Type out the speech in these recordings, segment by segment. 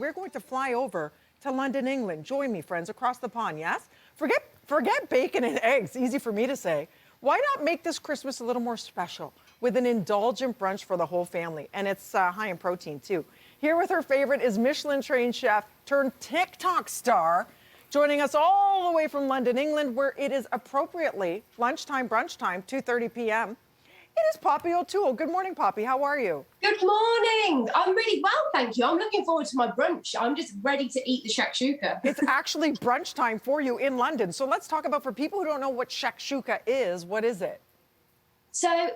We're going to fly over to London, England. Join me, friends, across the pond, yes? Forget bacon and eggs, easy for me to say. Why not make this Christmas a little more special with an indulgent brunch for the whole family? And it's high in protein, too. Here with her favorite is Michelin-trained chef turned TikTok star, joining us all the way from London, England, where it is appropriately lunchtime, brunch time, 2:30 p.m. It is Poppy O'Toole. Good morning, Poppy. How are you? Good morning. I'm really well, thank you. I'm looking forward to my brunch. I'm just ready to eat the shakshuka. It's actually brunch time for you in London. So let's talk about, for people who don't know what shakshuka is, what is it? So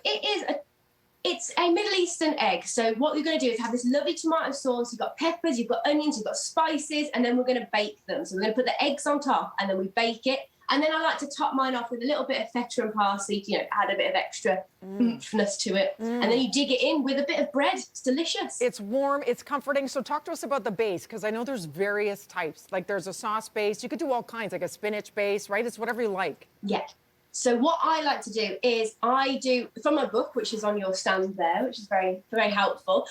it's a Middle Eastern egg. So what we're going to do is have this lovely tomato sauce. You've got peppers, you've got onions, you've got spices, and then we're going to bake them. So we're going to put the eggs on top, and then we bake it. And then I like to top mine off with a little bit of feta and parsley to, add a bit of extra oomphness to it. And then you dig it in with a bit of bread. It's delicious. It's warm, it's comforting. So talk to us about the base, because I know there's various types. Like there's a sauce base. You could do all kinds, like a spinach base, right? It's whatever you like. Yeah. So what I like to do is I do, from my book, which is on your stand there, which is very, very helpful,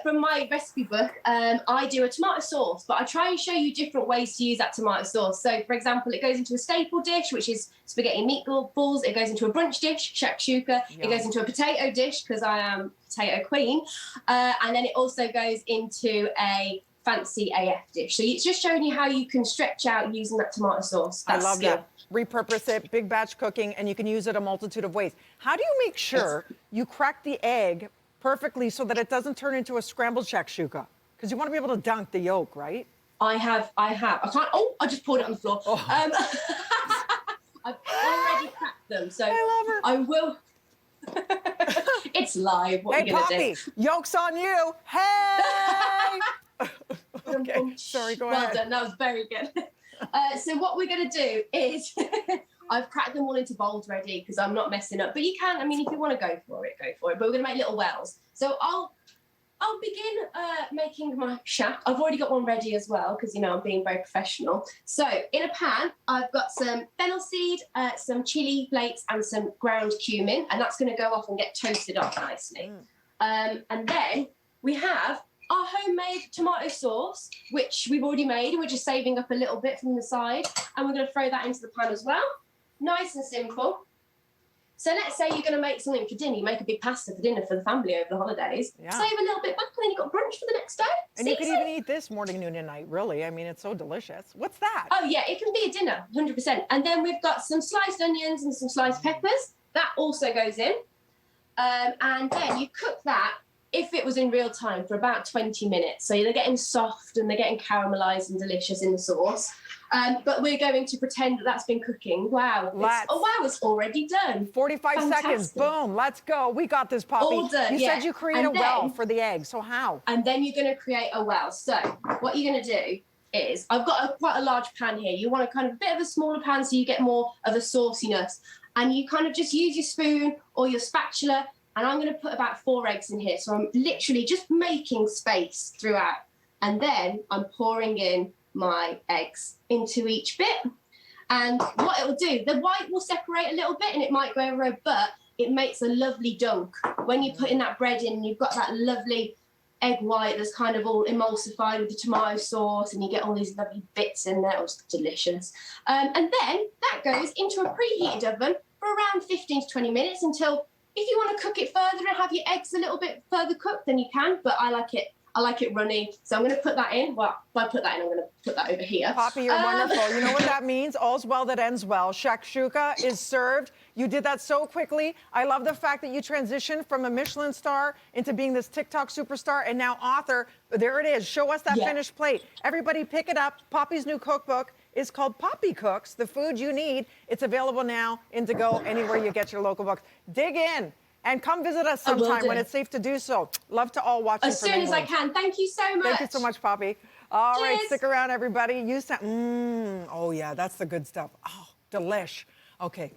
from my recipe book, I do a tomato sauce, but I try and show you different ways to use that tomato sauce. So, for example, it goes into a staple dish, which is spaghetti meatballs. It goes into a brunch dish, shakshuka. Yum. It goes into a potato dish, because I am potato queen. And then it also goes into a fancy AF dish. So it's just showing you how you can stretch out using that tomato sauce. I love that. Repurpose it, big batch cooking, and you can use it a multitude of ways. How do you make sure you crack the egg perfectly so that it doesn't turn into a scrambled shakshuka? Because you want to be able to dunk the yolk, right? I have. I can't. Oh, I just poured it on the floor. Oh. I've already cracked them, so I love her. I will. It's live. What are you gonna Poppy, do? yolk's on you. Hey! Okay, sorry, go ahead. Well done. That was very good. So what we're going to do is, I've cracked them all into bowls ready because I'm not messing up. But you can, if you want to go for it, go for it. But we're going to make little wells. So I'll begin making my shack. I've already got one ready as well because, I'm being very professional. So in a pan, I've got some fennel seed, some chili flakes and some ground cumin. And that's going to go off and get toasted up nicely. And then we have our homemade tomato sauce, which we've already made, and we're just saving up a little bit from the side, and we're going to throw that into the pan as well. Nice and simple. So let's say you're going to make something for dinner. You make a big pasta for dinner for the family over the holidays. Yeah. Save a little bit back, and then you've got brunch for the next day. And you could even eat this morning, noon, and night, really. It's so delicious. What's that? Oh, yeah, it can be a dinner, 100%. And then we've got some sliced onions and some sliced peppers. That also goes in. And then you cook that, if it was in real time, for about 20 minutes. So they're getting soft and they're getting caramelized and delicious in the sauce. But we're going to pretend that that's been cooking. Wow. It's already done. 45 seconds. Boom. Let's go. We got this, Poppy. All done, you said you create a well for the egg. So how? And then you're going to create a well. So what you're going to do is, I've got quite a large pan here. You want a kind of a bit of a smaller pan so you get more of the sauciness. And you kind of just use your spoon or your spatula. And I'm going to put about 4 eggs in here. So I'm literally just making space throughout. And then I'm pouring in my eggs into each bit. And what it will do, the white will separate a little bit and it might go over, but it makes a lovely dunk. When you're putting that bread in, you've got that lovely egg white that's kind of all emulsified with the tomato sauce, and you get all these lovely bits in there. It's delicious. And then that goes into a preheated oven for around 15 to 20 minutes until, if you want to cook it further and have your eggs a little bit further cooked, then you can, but I like it runny. So I'm going to put that in. Well, if I put that in, I'm going to put that over here. Poppy, you're wonderful. You know what that means? All's well that ends well. Shakshuka is served. You did that so quickly. I love the fact that you transitioned from a Michelin star into being this TikTok superstar and now author. There it is. Show us that finished plate. Everybody pick it up. Poppy's new cookbook is called Poppy Cooks, The Food You Need. It's available now in to-go anywhere you get your local books. Dig in and come visit us sometime when it's safe to do so. Love to all watch you as soon as I can. Thank you so much. Thank you so much, Poppy. All right, stick around, everybody. Oh yeah, that's the good stuff. Oh, delish. Okay.